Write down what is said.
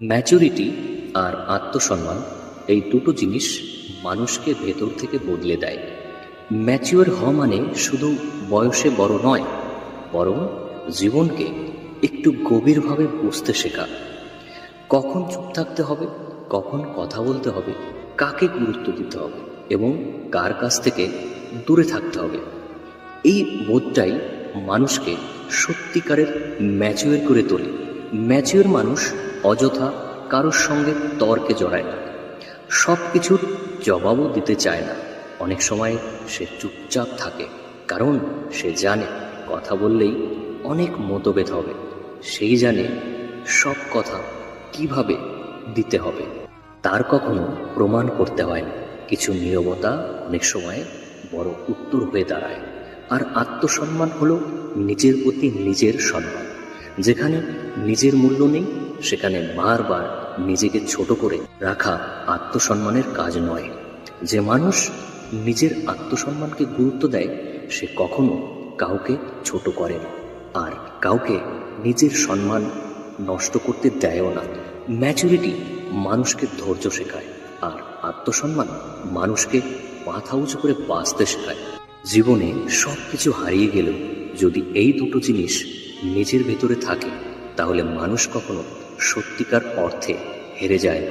Maturity আর আত্মসম্মান এই দুটো জিনিস মানুষকে ভেতর থেকে বদলে দেয়। ম্যাচিওর হওয়া মানে শুধু বয়সে বড় নয়, বরং জীবনকে একটু গভীরভাবে বুঝতে শেখা। কখন চুপ থাকতে হবে, কখন কথা বলতে হবে, কাকে গুরুত্ব দিতে হবে এবং কার কাছ থেকে দূরে থাকতে হবে। এই বোধটাই মানুষকে সত্যিকারের ম্যাচিওর করে তোলে। ম্যাচিওর মানুষ অযথা কারোর সঙ্গে তর্কে জড়ায় না, সব কিছুর জবাবও দিতে চায় না। অনেক সময় সে চুপচাপ থাকে, কারণ সে জানে কথা বললেই অনেক মতভেদ হবে। সেই জানে সব কথা কিভাবে দিতে হবে। তার কখনো প্রমাণ করতে হয় না। কিছু নীরবতা অনেক সময় বড় উত্তর হয়ে দাঁড়ায়। আর আত্মসম্মান হলো নিজের প্রতি নিজের সম্মান। যেখানে নিজের মূল্য নেই, সেখানে বারবার নিজেকে ছোট করে রাখা আত্মসম্মানের কাজ নয়। যে মানুষ নিজের আত্মসম্মানকে গুরুত্ব দেয়, সে কখনো কাউকে ছোট করে না, আর কাউকে নিজের সম্মান নষ্ট করতে দেয়ও না। ম্যাচুরিটি মানুষকে ধৈর্য শেখায়, আর আত্মসম্মান মানুষকে মাথা উঁচু করে বাঁচতে শেখায়। জীবনে সব কিছু হারিয়ে গেলেও যদি এই দুটো জিনিস নিজের ভেতরে থাকে, তাহলে মানুষ কখনো সত্যিকার অর্থে হেরে যায় না।